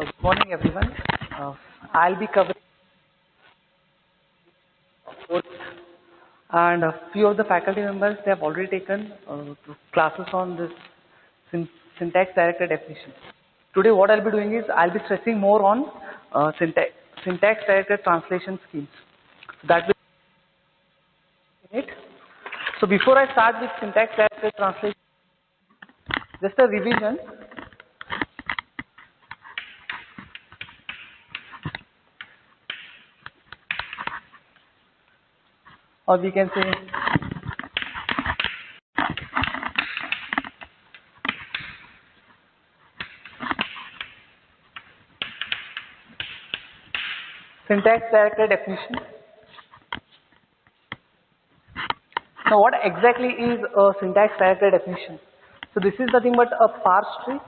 Good morning, everyone. I'll be covering both, and a few of the faculty members they have already taken classes on this syntax directed definition. Today, what I'll be doing is I'll be stressing more on syntax directed translation schemes. That will be it. So before I start with syntax directed translation, just a revision. Or we can say syntax directed definition. Now what exactly is a syntax directed definition? So this is nothing but a parse tree,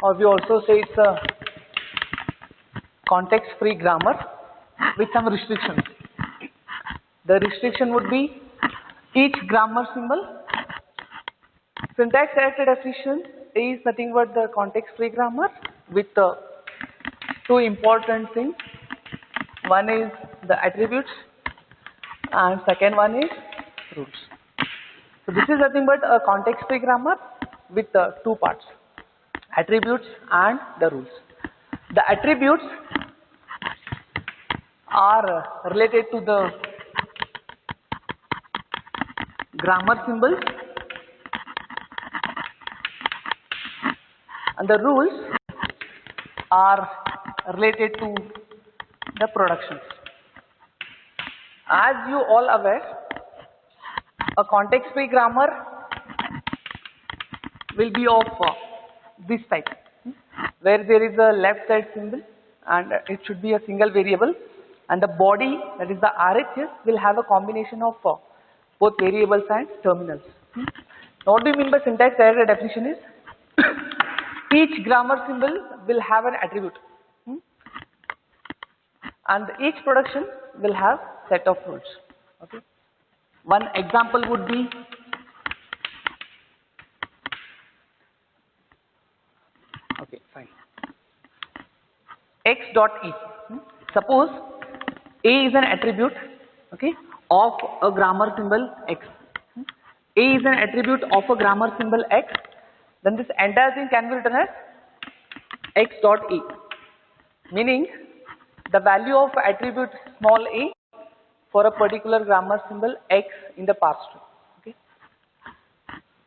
or we also say it's a context free grammar with some restrictions. The restriction would be each grammar symbol. Syntax directed definition is nothing but the context free grammar with two important things. One is the attributes and second one is rules. So this is nothing but a context free grammar with two parts, attributes and the rules. The attributes are related to the grammar symbols and the rules are related to the productions. As you all aware, a context free grammar will be of this type, where there is a left side symbol and it should be a single variable, and the body, that is the RHS, will have a combination of both variables and terminals. Now what do you mean by syntax directed definition is each grammar symbol will have an attribute and each production will have set of rules. Okay. One example would be x dot e. Suppose a is an attribute, okay, of a grammar symbol x. A is an attribute of a grammar symbol x. Then this entire thing can be written as x dot e, meaning the value of attribute small a for a particular grammar symbol x in the parse tree. Okay.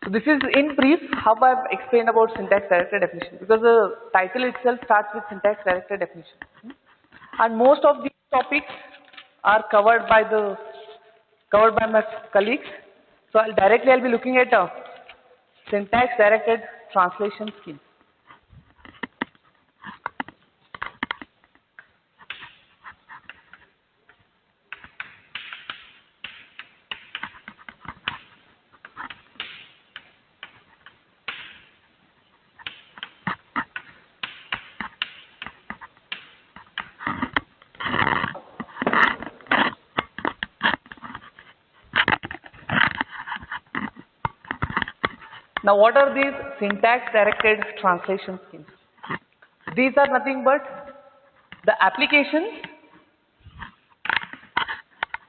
So this is in brief how I have explained about syntax directed definition, because the title itself starts with syntax directed definition, and most of these topics are covered by my colleagues. So I'll be looking at syntax directed translation scheme. Now what are these syntax directed translation schemes? These are nothing but the applications.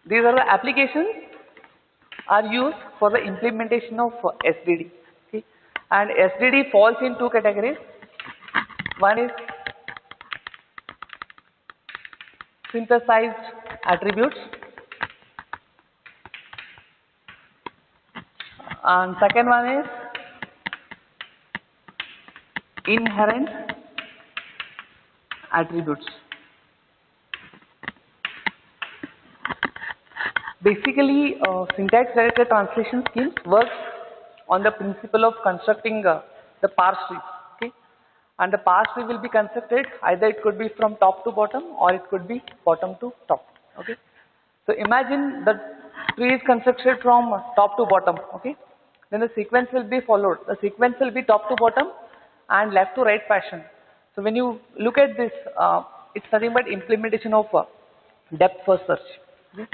These are the applications are used for the implementation of SDD. Okay. And SDD falls in two categories. One is synthesized attributes, and second one is inherent attributes. Basically, syntax directed translation schemes works on the principle of constructing the parse tree. Okay, and the parse tree will be constructed either it could be from top to bottom or it could be bottom to top. Okay, so imagine the tree is constructed from top to bottom. Okay, then the sequence will be followed. The sequence will be top to bottom and left to right fashion. So when you look at this, it's nothing but implementation of depth first search. Okay?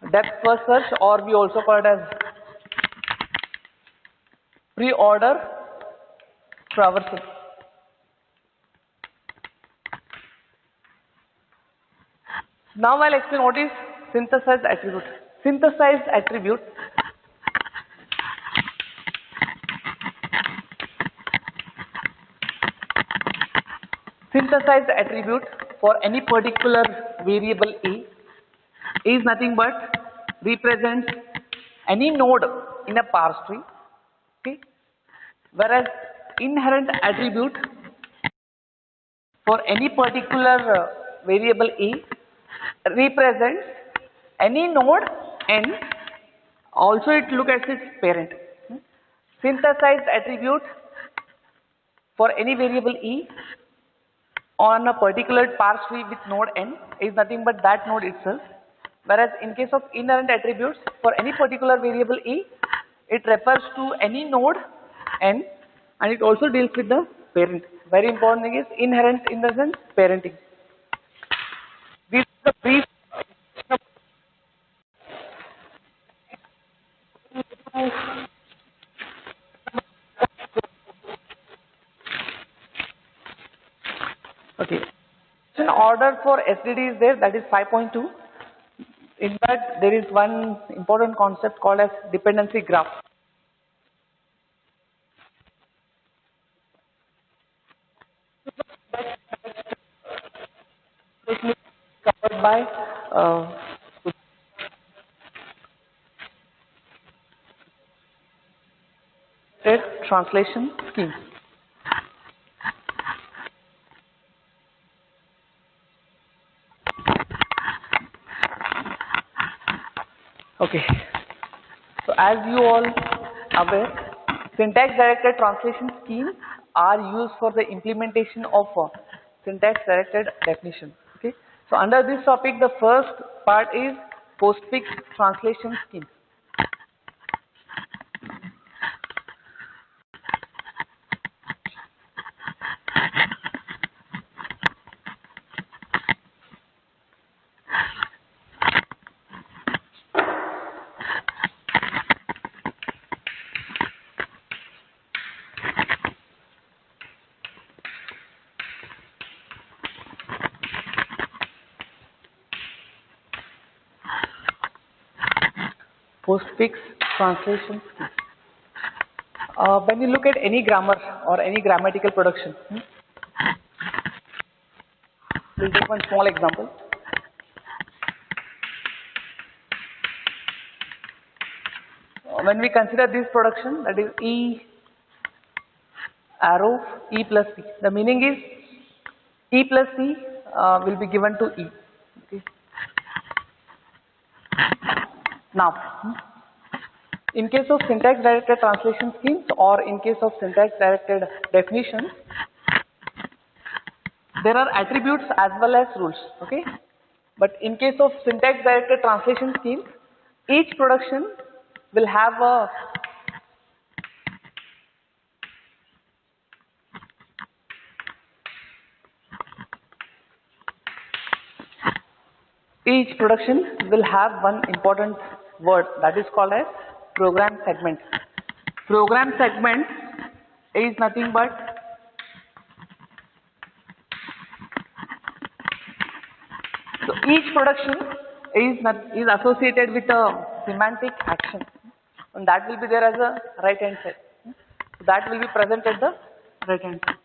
Depth first search, or we also call it as pre-order traversal. Now I'll explain what is synthesized attribute. Synthesized attribute synthesized attribute for any particular variable A is nothing but represents any node in a parse tree, okay? Whereas inherent attribute for any particular variable A represents any node N, also it looks at its parent. Synthesized attribute for any variable E on a particular parse tree with node N is nothing but that node itself. Whereas in case of inherent attributes for any particular variable E, it refers to any node N, and it also deals with the parent. Very important thing is inherent in the sense parenting. This is the brief. Okay. So an order for SDD is there, that is 5.2. In that there is one important concept called as dependency graph. Covered by translation scheme. Okay. So as you all aware, syntax directed translation schemes are used for the implementation of syntax directed definition. Okay. So under this topic, the first part is postfix translation scheme. Postfix translation scheme. When you look at any grammar or any grammatical production, we'll take one small example. When we consider this production, that is E arrow E plus C, the meaning is E plus C will be given to E. Okay. Now, in case of syntax directed translation schemes or in case of syntax directed definitions, there are attributes as well as rules. Okay, but in case of syntax directed translation schemes, each production will have a one important word that is called as program segment. Program segment is nothing but so each production is associated with a semantic action, and that will be there as a right hand side. So that will be present at the right hand side,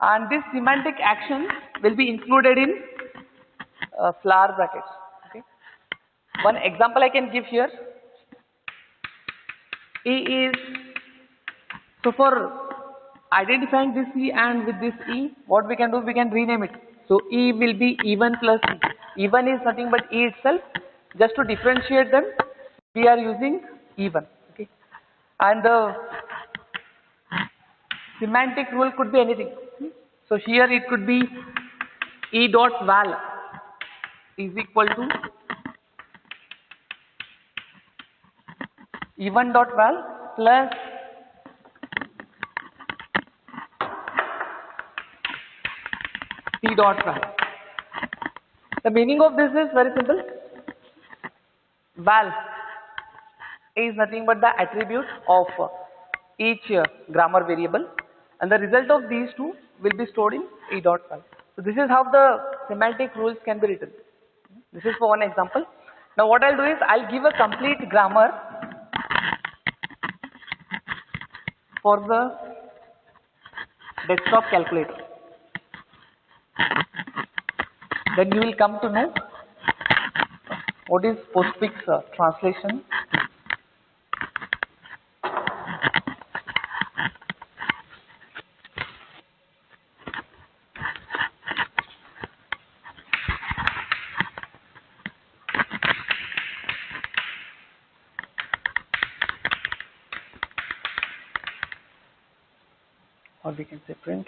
and this semantic action will be included in flower brackets. Okay. One example I can give here. E is, so for identifying this E and with this E, what we can do, we can rename it. So E will be E1 plus E. E1 is nothing but E itself. Just to differentiate them, we are using E1. Okay. And the semantic rule could be anything. So here it could be E dot val is equal to E1 dot val plus P dot val. The meaning of this is very simple. Val is nothing but the attribute of each grammar variable, and the result of these two will be stored in E dot val. So this is how the semantic rules can be written. This is for one example. Now what I'll do is I'll give a complete grammar for the desktop calculator. Then you will come to know what is postfix translation. Or we can say print.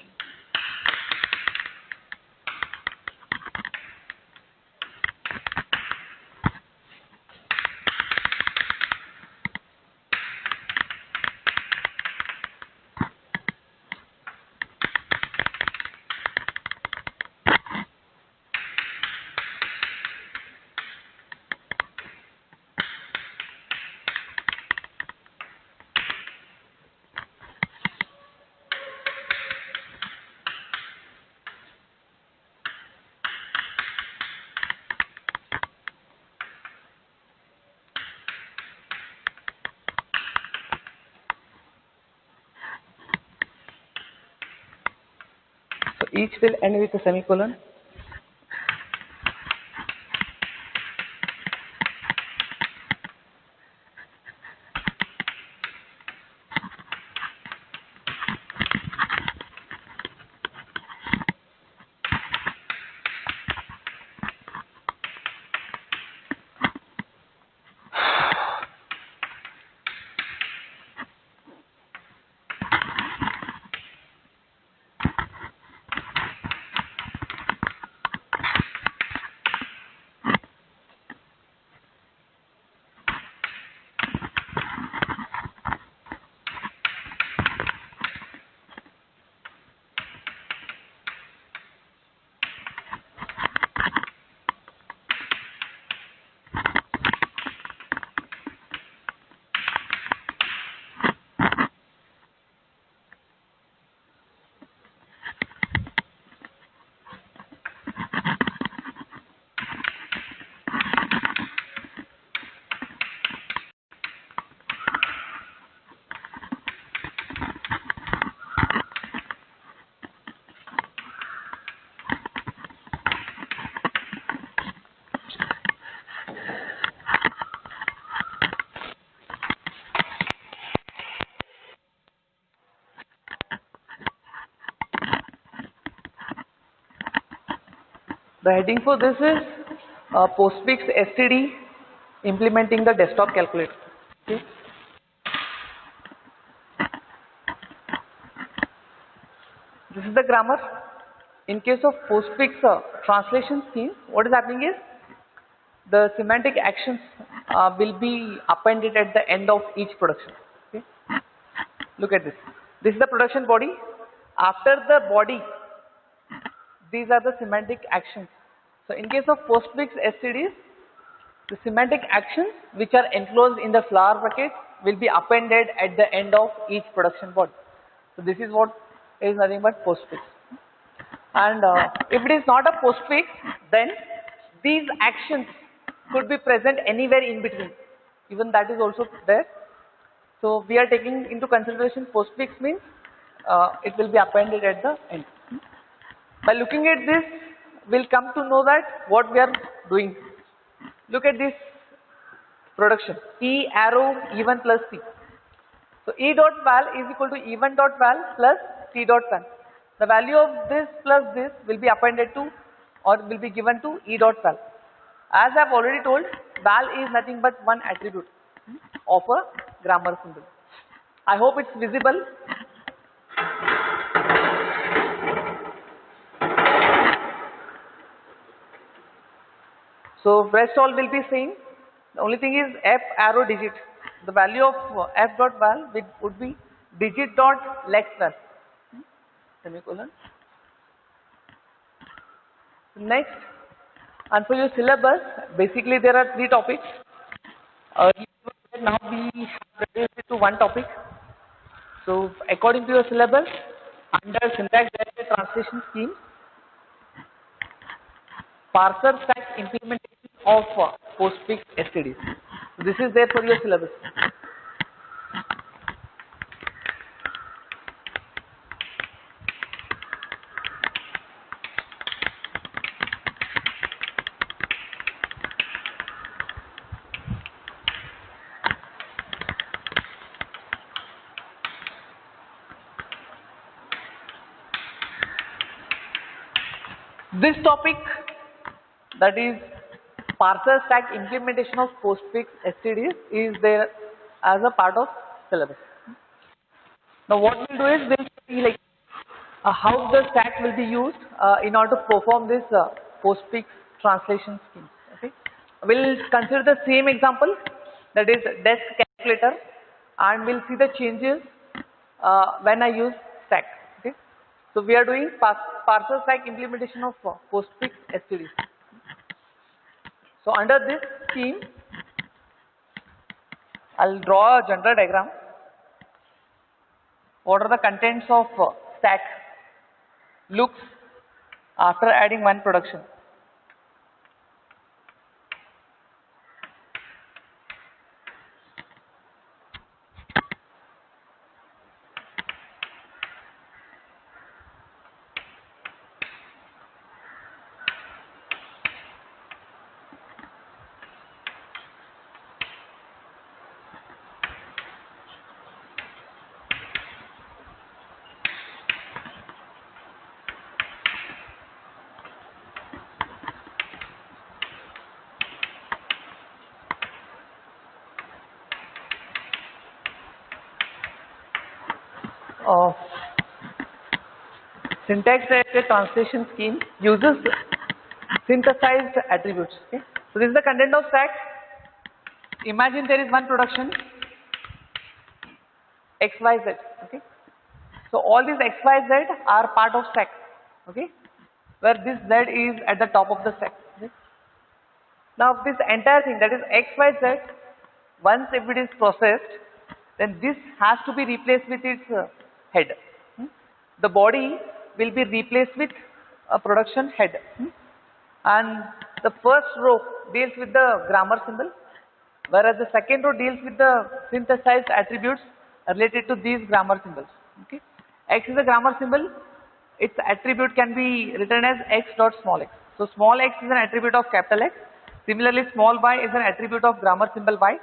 So each will end with a semicolon. The heading for this is postfix std implementing the desktop calculator. Okay. This is the grammar. In case of postfix translation scheme, what is happening is the semantic actions will be appended at the end of each production. Okay. Look at this. This is the production body. After the body, these are the semantic actions. So in case of postfix stds, the semantic actions which are enclosed in the flower bracket will be appended at the end of each production body. So this is what is nothing but postfix. And if it is not a postfix, then these actions could be present anywhere in between. Even that is also there. So we are taking into consideration postfix means it will be appended at the end. By looking at this, we'll come to know that what we are doing. Look at this production, E arrow E1 plus T. So E dot val is equal to E1 dot val plus T dot val. The value of this plus this will be appended to or will be given to E dot val. As I have already told, val is nothing but one attribute of a grammar symbol. I hope it's visible. So rest all will be same. The only thing is f arrow digit. The value of f dot val would be digit dot lex val. Semicolon. Next, and for your syllabus, basically there are 3 topics. Now we have reduced it to 1 topic. So according to your syllabus, under syntax directed translation scheme, parser stack implementation of postfix STDs. So this is there for your syllabus. This topic, that is parser stack implementation of postfix STDs, is there as a part of syllabus. Now what we'll do is we'll see like how the stack will be used in order to perform this postfix translation scheme. Okay, we'll consider the same example, that is desk calculator, and we'll see the changes when I use stack. Okay, so we are doing parser stack implementation of postfix STDs. So under this scheme, I'll draw a general diagram. What are the contents of stack looks after adding one production. Syntax-directed translation scheme uses synthesized attributes. Okay, so this is the content of stack. Imagine there is one production XYZ. Okay, so all these XYZ are part of stack. Okay, where this Z is at the top of the stack. Okay? Now this entire thing, that is XYZ, once if it is processed, then this has to be replaced with its head. The body will be replaced with a production head. And the first row deals with the grammar symbol, whereas the second row deals with the synthesized attributes related to these grammar symbols. Okay, X is a grammar symbol. Its attribute can be written as X dot small x. So small x is an attribute of capital X. Similarly, small y is an attribute of grammar symbol Y,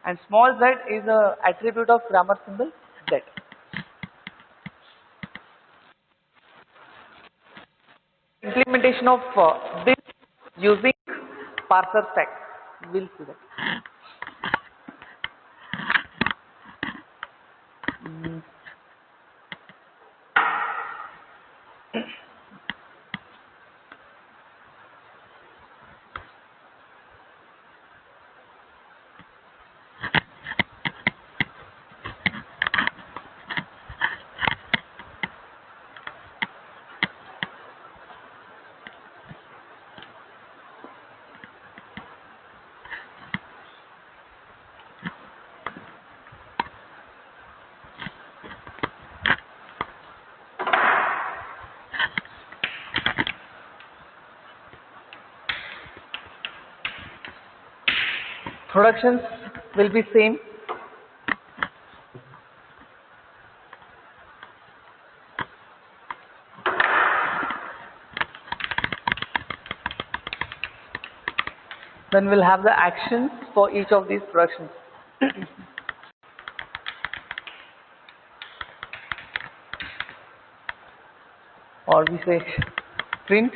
and small z is an attribute of grammar symbol Z. Implementation of this using parser stack. We'll see that. Productions will be same. Then we'll have the actions for each of these productions. Or we say print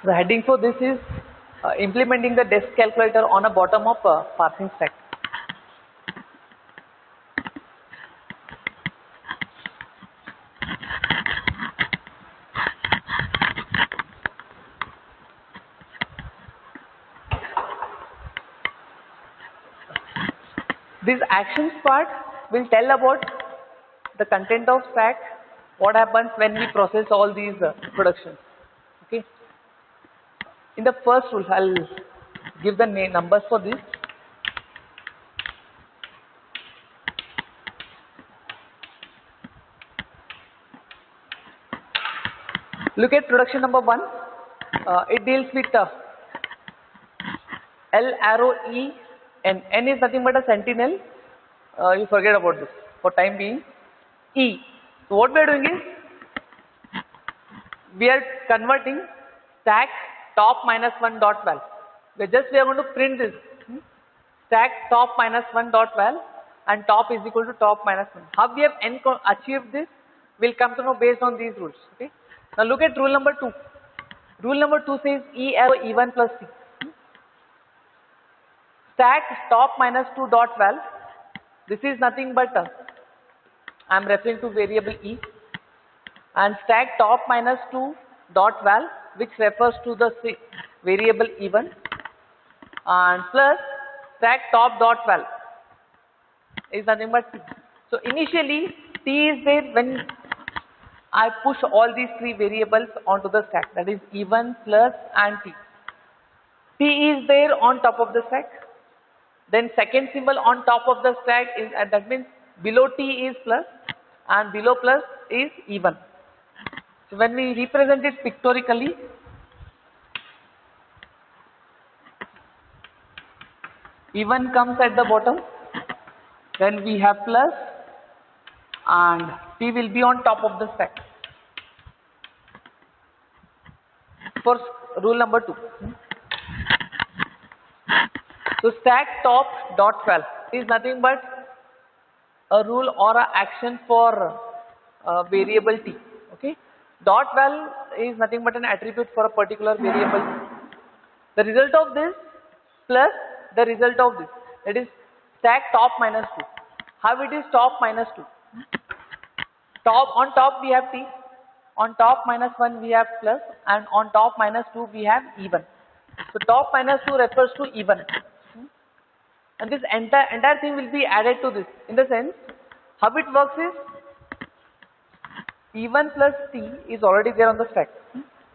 The heading for this is implementing the desk calculator on a bottom of parsing stack. This actions part will tell about the content of stack, what happens when we process all these productions. Okay. In the first rule, I'll give the numbers for this. Look at production number 1. It deals with L arrow E, and N is nothing but a sentinel. You forget about this for time being. E. So what we are doing is we are converting stack top minus 1 dot val. We are going to print this stack top minus 1 dot val, and top is equal to top minus 1. How we have achieved this? We'll come to know based on these rules. Okay. Now look at rule number 2. Rule number 2 says E arrow E1 plus C. Stack top minus 2 dot val. This is nothing but I am referring to variable E, and stack top minus 2 dot val, which refers to the variable E1, and plus stack top dot val is nothing but T. So initially T is there when I push all these three variables onto the stack, that is E1 plus and T. T is there on top of the stack. Then second symbol on top of the stack is, and that means below T is plus and below plus is E1. So when we represent it pictorially, E1 comes at the bottom, then we have plus and T will be on top of the stack. For rule number 2. So stack top dot val is nothing but a rule or a action for variable T. Okay. Dot val is nothing but an attribute for a particular variable. The result of this plus the result of this, that is stack top minus 2. How it is top minus 2? On top we have T, on top minus 1 we have plus, and on top minus 2 we have E1. So top minus 2 refers to E1. And this entire thing will be added to this. In the sense, how it works is E1 plus T is already there on the stack.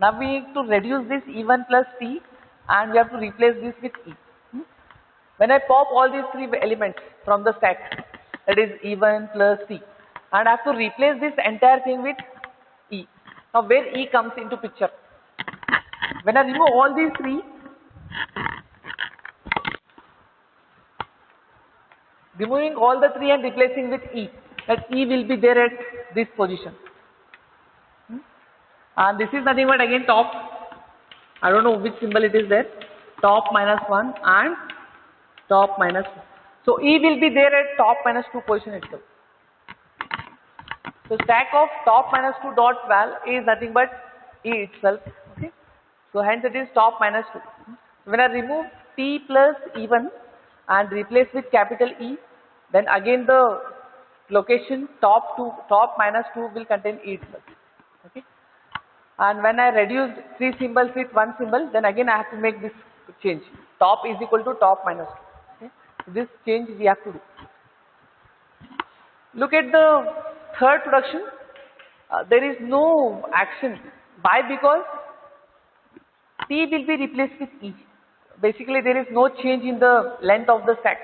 Now we need to reduce this E1 plus T and we have to replace this with E. When I pop all these three elements from the stack, that is E1 plus T, and I have to replace this entire thing with E. Now where E comes into picture? When I remove all these three, removing all the three and replacing with E, that E will be there at this position. And this is nothing but again top, I don't know which symbol it is there, top minus 1 and top minus 2. So E will be there at top minus 2 position itself. So stack of top minus 2 dot val is nothing but E itself. Okay. So hence it is top minus 2. When I remove T plus E1 and replace with capital E, then again the location top minus 2 will contain E itself. Okay. And when I reduce three symbols with one symbol, then again I have to make this change. Top is equal to top minus 2. Okay. So this change we have to do. Look at the third production. There is no action. Why? Because T will be replaced with E. basically there is no change in the length of the stack.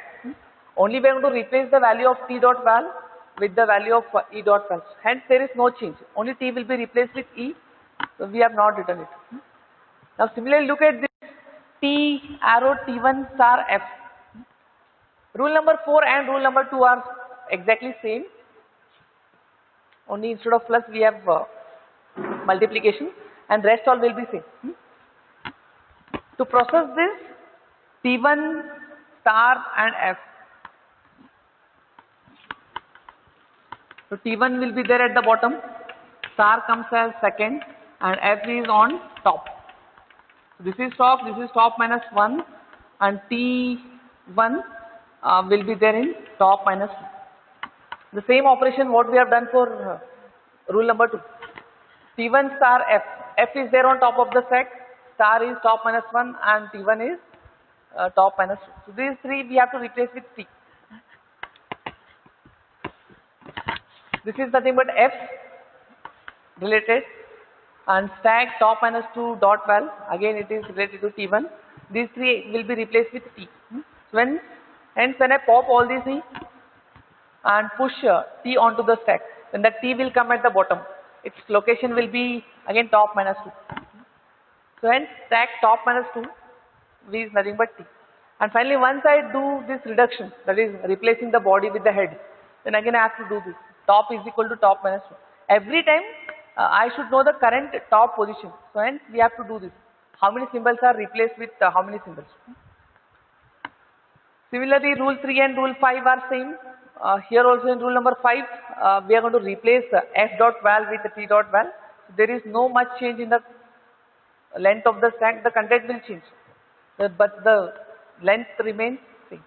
Only we are going to replace the value of T dot val with the value of E dot val. Hence there is no change. Only T will be replaced with E. So we have not written it. Now similarly look at this T arrow T1 star F. Rule number 4 and rule number 2 are exactly same. Only instead of plus we have multiplication, and rest all will be same. To process this T1 star and F. So T1 will be there at the bottom, star comes as second, and F is on top. So this is top minus 1, and T1 will be there in top minus 2. The same operation what we have done for rule number 2. T1 star F. F is there on top of the stack, star is top minus 1, and T1 is top minus 2. So these three we have to replace with T. This is nothing but F related, and stack top minus 2 dot val, again it is related to T1. These three will be replaced with T. So hence when I pop all these three and push T onto the stack, then that T will come at the bottom. Its location will be again top minus 2. So hence stack top minus 2 V is nothing but T. And finally once I do this reduction, that is replacing the body with the head, then again I have to do this. Top is equal to top minus 2. Every time I should know the current top position. So hence we have to do this. How many symbols are replaced with how many symbols. Similarly rule 3 and rule 5 are same. Here also in rule number 5 we are going to replace F dot val with T dot val. So there is no much change in the length of the stack. The content will change, but the length remains same.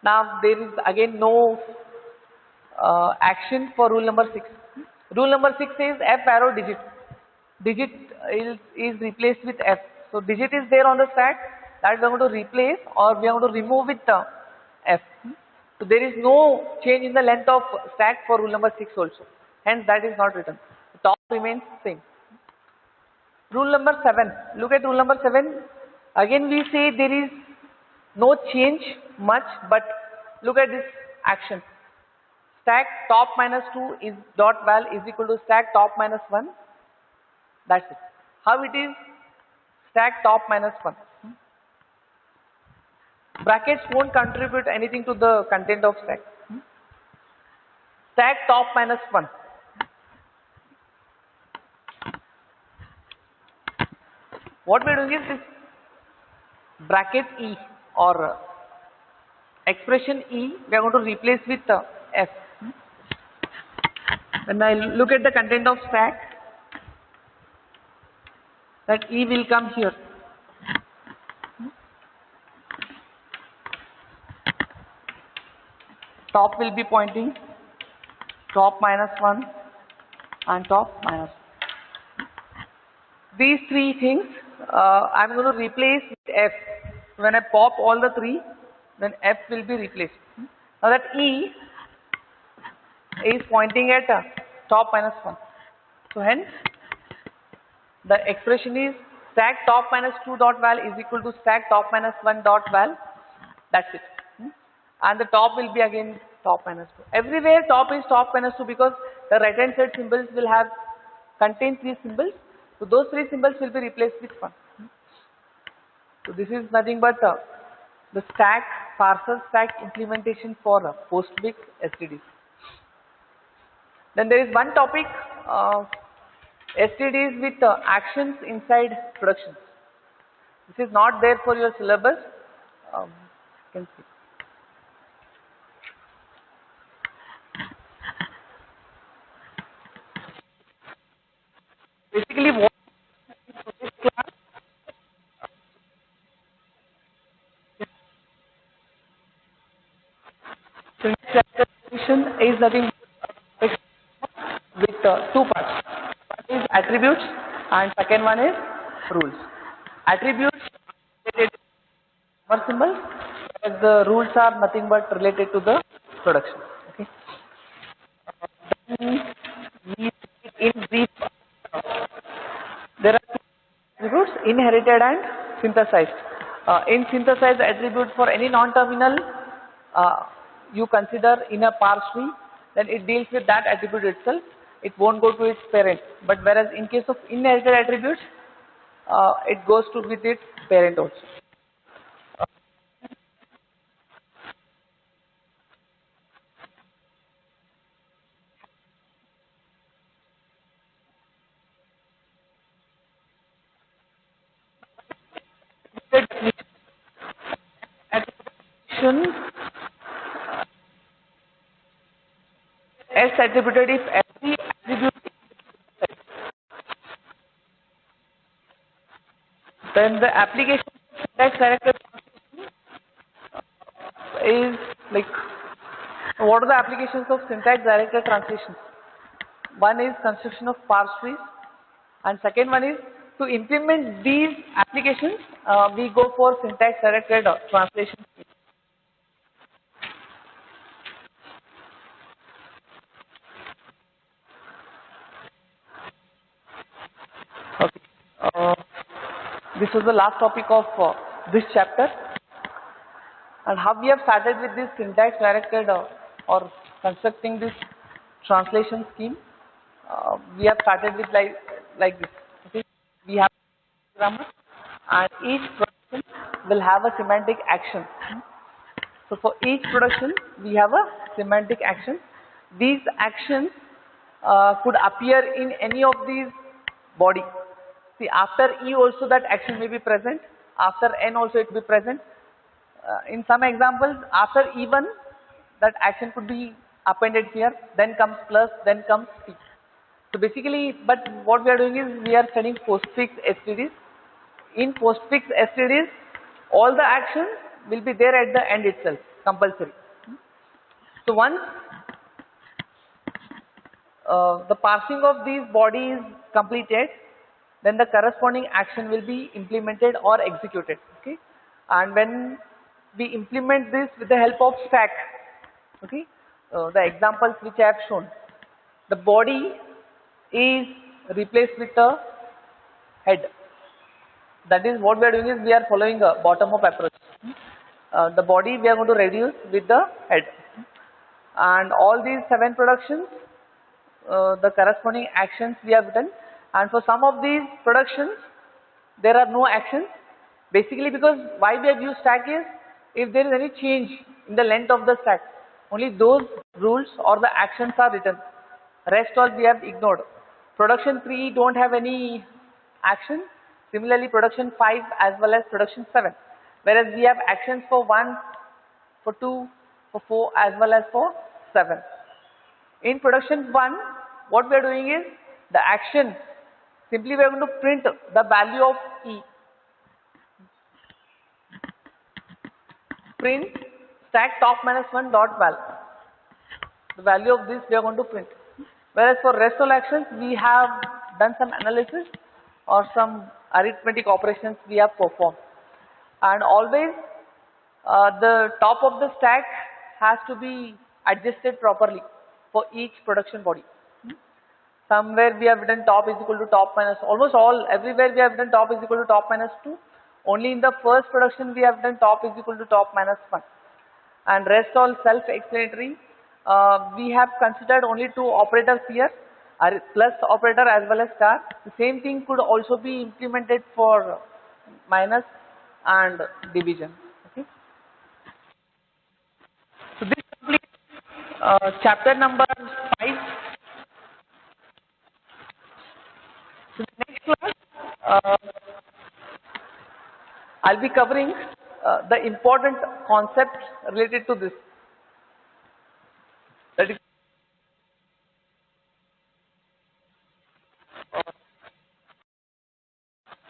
Now there is again no action for rule number 6. Rule number 6 says F arrow digit. Digit is replaced with F. So digit is there on the stack, that we are going to replace, or we are going to remove with F. So there is no change in the length of stack for rule number 6 also. Hence that is not written. The top remains same. Rule number 7. Look at rule number 7. Again we say there is no change much, but look at this action. Stack top minus 2 is dot val is equal to stack top minus 1. That's it. How it is? Stack top minus 1. Brackets won't contribute anything to the content of stack. Stack top minus 1. What we are doing is this bracket E or expression E we are going to replace with F. When I look at the content of stack, that E will come here. Top will be pointing top minus 1 and top minus 1. These three things I am going to replace with F. When I pop all the three, then F will be replaced. Now that E is pointing at top minus 1. So hence the expression is stack top minus 2 dot val is equal to stack top minus 1 dot val. That's it. And the top will be again top minus 2. Everywhere top is top minus 2 because the right hand side symbols will have contain 3 symbols. So those 3 symbols will be replaced with 1. So this is nothing but the stack parser stack implementation for PostBIC STDs. Then there is one topic STDs with actions inside productions. This is not there for your syllabus. You can see. Basically what this class is nothing with 2 parts. One is attributes and second one is rules. Attributes related to grammar symbols, whereas the rules are nothing but related to the production. Okay. In brief, there are 2 attributes, inherited and synthesized. In synthesize attribute for any non-terminal, you consider in a parse tree, then it deals with that attribute itself. It won't go to its parent. But whereas in case of inherited attributes, it goes to with its parent also. Attribution S attributed if every attribute, then the application syntax directed is like, what are the applications of syntax directed translation? One is construction of parse trees, and second one is to implement these applications, we go for syntax directed translation. Okay. This was the last topic of this chapter, and how we have started with this syntax directed or constructing this translation scheme. We have started with like this. Okay. We have grammar, and each production will have a semantic action. So for each production, we have a semantic action. These actions could appear in any of these body. See, after E also that action may be present. After N also it will be present. In some examples, after E1, that action could be appended here. Then comes plus, then comes P. So basically, but what we are doing is we are studying postfix STDs. In postfix STDs, all the actions will be there at the end itself, compulsory. So once the parsing of these bodies completed, then the corresponding action will be implemented or executed. Okay, and when we implement this with the help of stack, okay, the examples which I have shown, the body is replaced with the head. That is what we are doing is we are following a bottom-up approach. The body we are going to reduce with the head, and all these 7 productions, the corresponding actions we have written, and for some of these productions there are no actions, basically because why we have used stack is if there is any change in the length of the stack, only those rules or the actions are written, rest all we have ignored. Production 3 don't have any action, similarly production 5 as well as production 7, whereas we have actions for 1, for 2, for 4 as well as for 7. In production 1, what we are doing is the action, simply we are going to print the value of E. Print stack top minus 1 dot val. The value of this we are going to print. Whereas for rest all actions, we have done some analysis or some arithmetic operations we have performed. And always the top of the stack has to be adjusted properly for each production body. Somewhere we have written top is equal to top minus, almost all, everywhere we have written top is equal to top minus 2. Only in the first production we have done top is equal to top minus 1. And rest all self-explanatory. We have considered only 2 operators here, plus operator as well as star. The same thing could also be implemented for minus and division. Okay. So this completes chapter number 5. So the next class, I'll be covering the important concepts related to this. That is,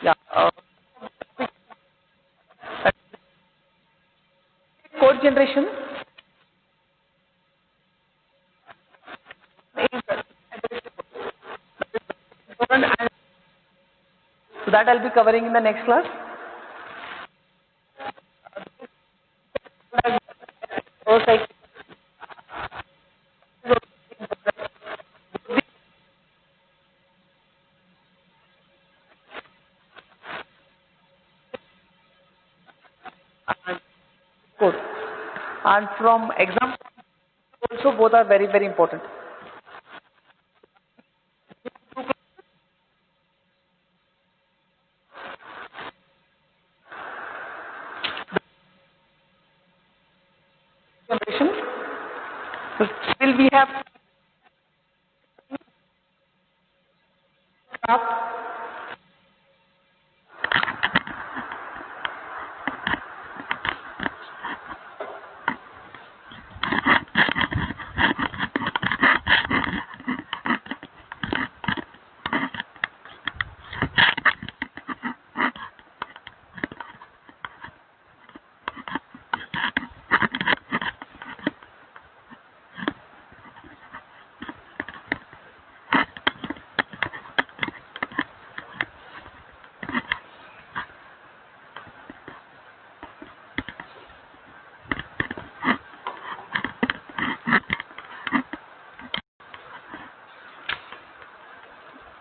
yeah, code generation is important, and so that I'll be covering in the next class. Like code. And from exam also both are very, very important. Generation. So still we have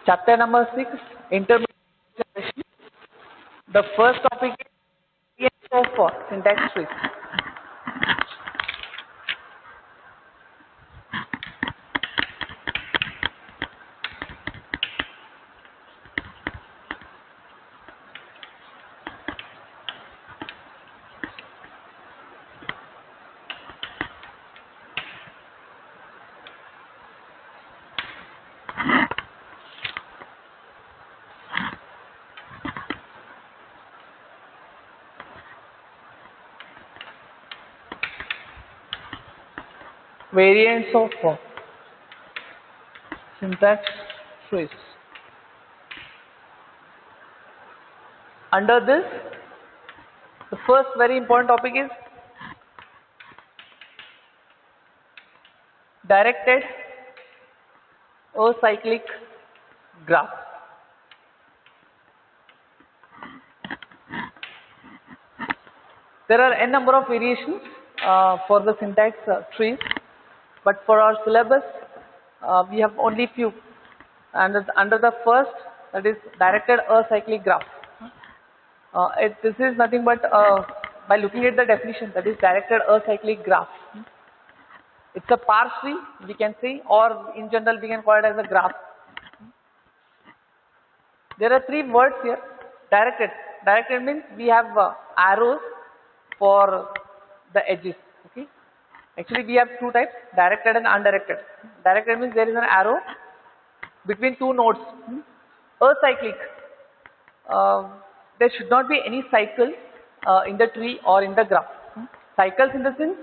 chapter number 6, intermediate generation. The first topic is of syntax trees. Variants of syntax trees. Under this, the first very important topic is directed acyclic graph. There are n number of variations for the syntax trees, but for our syllabus, we have only few. And under the first, that is directed acyclic graph. This is nothing but by looking at the definition, that is directed acyclic graph. It's a parse tree, we can say, or in general we can call it as a graph. There are three words here. Directed. Directed means we have arrows for the edges. Okay. Actually, we have two types: directed and undirected. Directed means there is an arrow between two nodes. Acyclic. There should not be any cycle in the tree or in the graph. Cycles in the sense,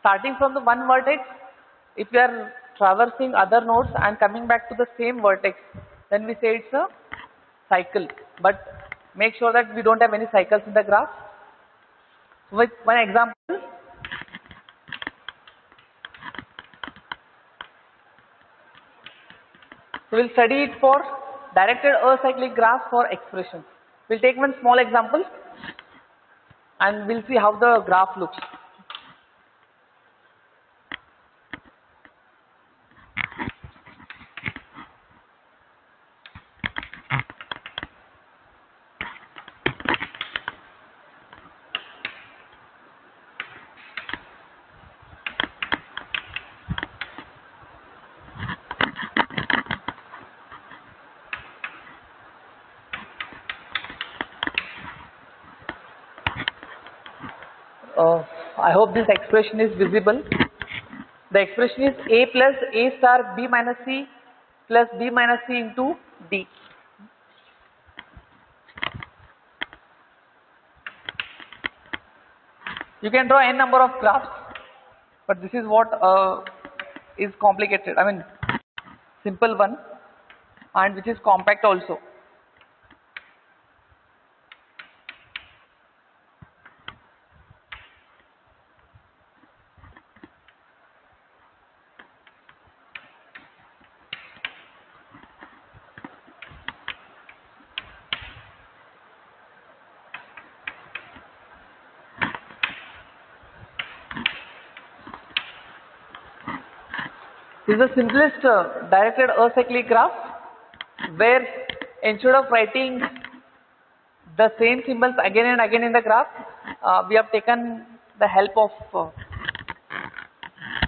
starting from the one vertex, if we are traversing other nodes and coming back to the same vertex, then we say it's a cycle. But make sure that we don't have any cycles in the graph. With one example, so we'll study it for directed acyclic graph for expressions. We'll take one small example and we'll see how the graph looks. I hope this expression is visible. The expression is A plus A star B minus C plus B minus C into D. You can draw n number of graphs, but this is what is complicated. I mean, simple one, and which is compact also. This is the simplest directed acyclic graph, where instead of writing the same symbols again and again in the graph, we have taken the help of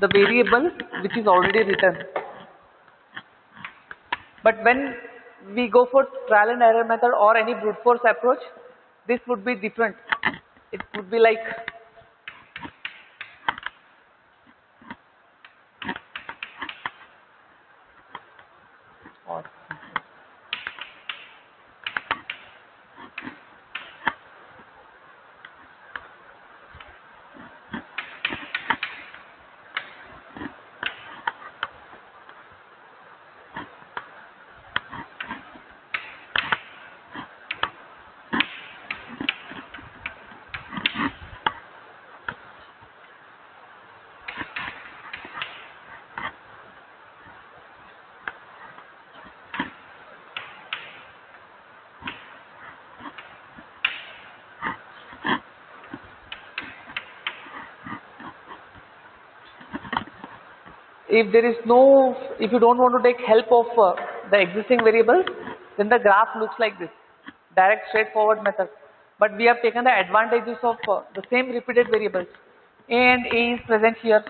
the variable which is already written. But when we go for trial and error method or any brute force approach, this would be different. It would be like if you don't want to take help of the existing variables, then the graph looks like this, direct straightforward method. But we have taken the advantages of the same repeated variables. A and A is present here,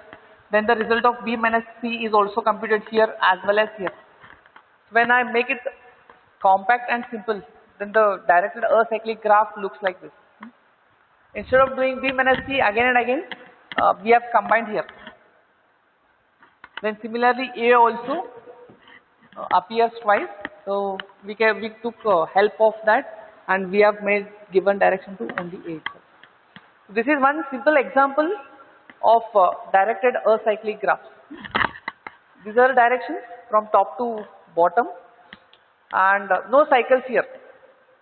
then the result of B minus C is also computed here as well as here. When I make it compact and simple, then the directed acyclic graph looks like this. Instead of doing B minus C again and again, we have combined here. Then similarly A also appears twice, so we took help of that and we have given direction to only A itself. So this is one simple example of directed acyclic graphs. These are directions from top to bottom and no cycles here,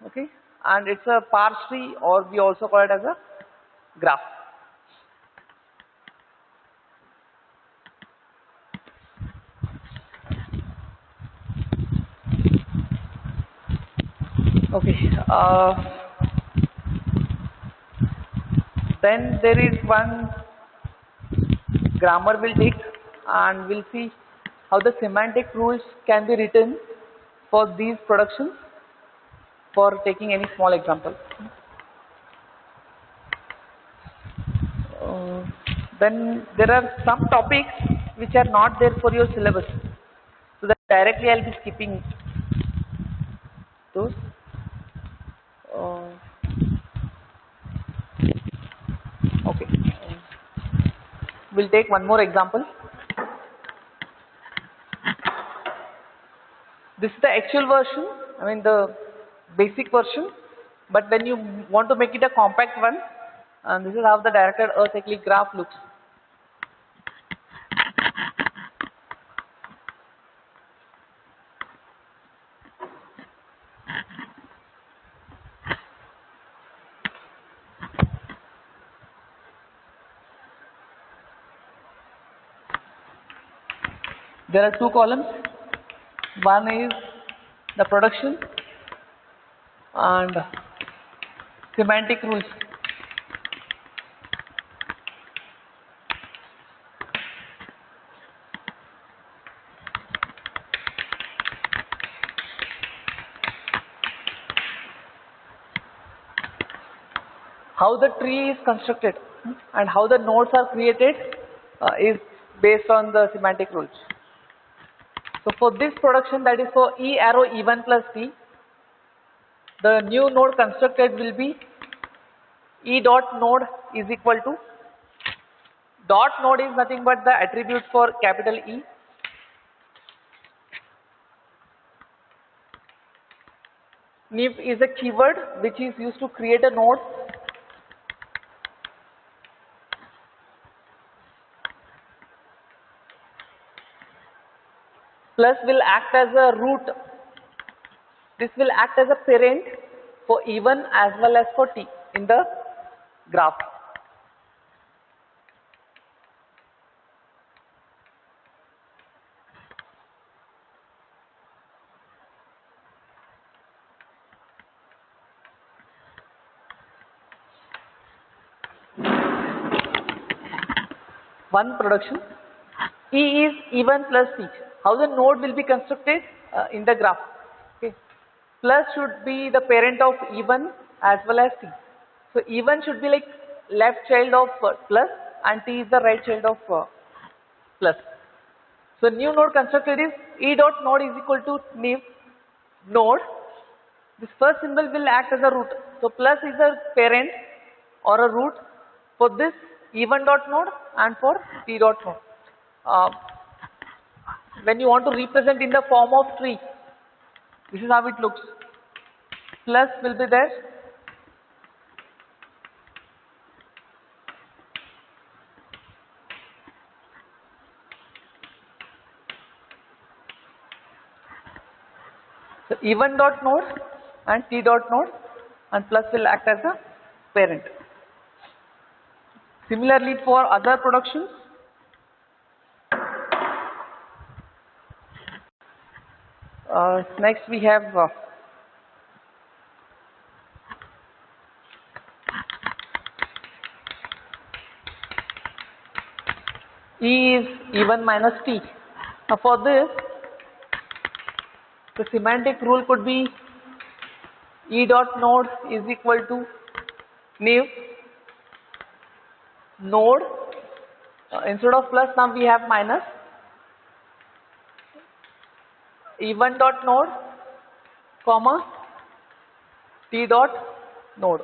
okay, and it's a parse tree, or we also call it as a graph. Okay, then there is one grammar we'll take and we'll see how the semantic rules can be written for these productions, for taking any small example. Then there are some topics which are not there for your syllabus, so that directly I'll be skipping those. Okay, we'll take one more example. This is the actual version, I mean the basic version, but when you want to make it a compact one, and this is how the directed acyclic graph looks. There are two columns. One is the production and semantic rules. How the tree is constructed and how the nodes are created is based on the semantic rules. So for this production, that is for E arrow E1 plus T, the new node constructed will be E dot node is equal to, dot node is nothing but the attribute for capital E. Nif is a keyword which is used to create a node. Plus will act as a root. This will act as a parent for E1 as well as for T in the graph. One production. E is E1 plus T. How the node will be constructed in the graph. Okay. Plus should be the parent of E1 as well as T. So E1 should be like left child of plus and t is the right child of plus. So new node constructed is E dot node is equal to new node. This first symbol will act as a root. So plus is a parent or a root for this E1 dot node and for T dot node. When you want to represent in the form of tree, this is how it looks. Plus will be there. So E1 dot node and T dot node and plus will act as a parent. Similarly for other productions, next we have E is E1 minus T. Now for this, the semantic rule could be E dot node is equal to new node. Instead of plus now we have minus. E1 dot node comma T dot node.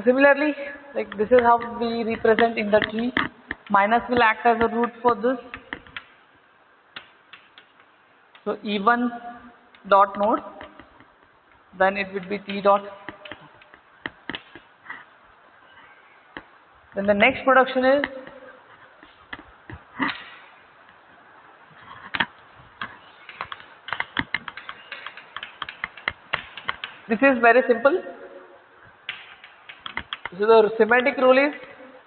Similarly, like this is how we represent in the tree. Minus will act as a root for this. So E1 dot node, then it would be T dot. Then the next production is this is very simple. So the semantic rule is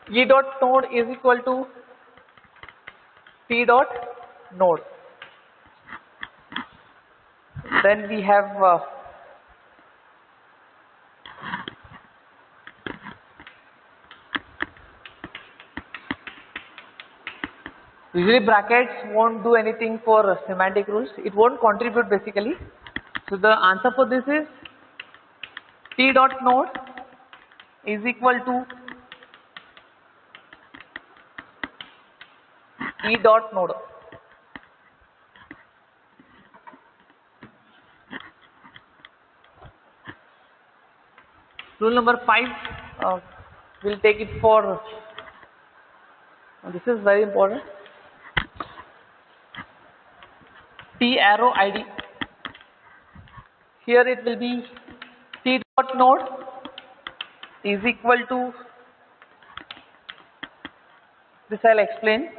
E dot node is equal to T dot node. Then we have usually brackets won't do anything for semantic rules. It won't contribute basically. So the answer for this is T dot node is equal to E dot node. Rule number 5, we'll take it for, this is very important, T arrow ID. Here it will be T dot node is equal to, this I'll explain.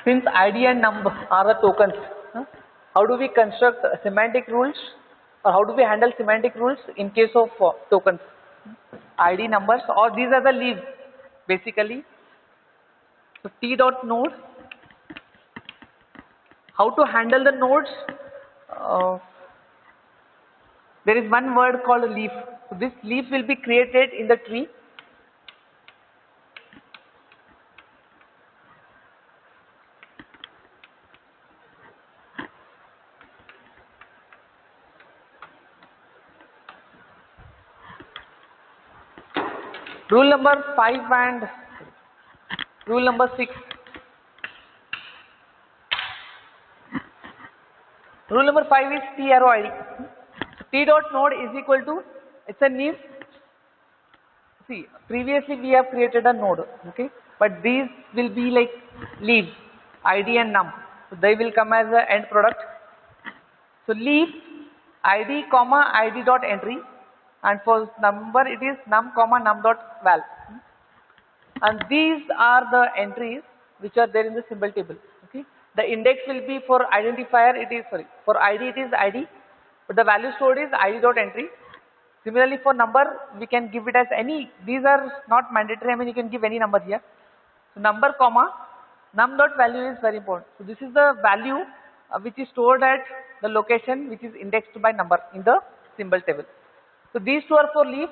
Since ID and num are the tokens, how do we construct semantic rules, or how do we handle semantic rules in case of tokens? ID numbers, or these are the leaves basically. So T dot node, how to handle the nodes? There is one word called leaf. So this leaf will be created in the tree. Rule number 5 and rule number 6. Rule number 5 is T arrow ID. T dot node is equal to, it's a leaf. See, previously we have created a node, okay, but these will be like leaves, ID and num. So they will come as the end product. So leaf ID comma ID dot entry, and for number it is num comma num dot val. And these are the entries which are there in the symbol table. Okay, the index will be for identifier. It is for ID it is ID, but the value stored is ID dot entry. Similarly for number we can give it as any. These are not mandatory. I mean you can give any number here. So number comma num dot value is very important. So this is the value which is stored at the location which is indexed by number in the symbol table. So these two are for leaf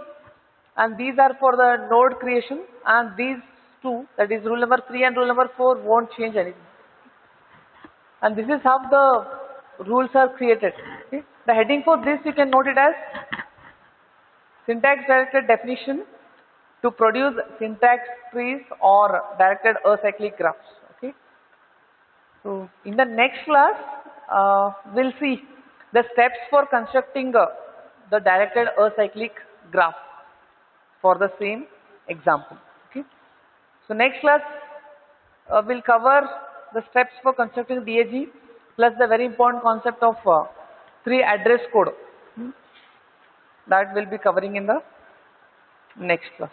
and these are for the node creation, and these two, that is rule number 3 and rule number 4, won't change anything. And this is how the rules are created. Okay? The heading for this you can note it as syntax directed definition to produce syntax trees or directed acyclic graphs. Okay. So in the next class, we'll see the steps for constructing the directed acyclic graph for the same example. Okay. So next class we'll cover the steps for constructing DAG plus the very important concept of tree address code that we'll be covering in the next class.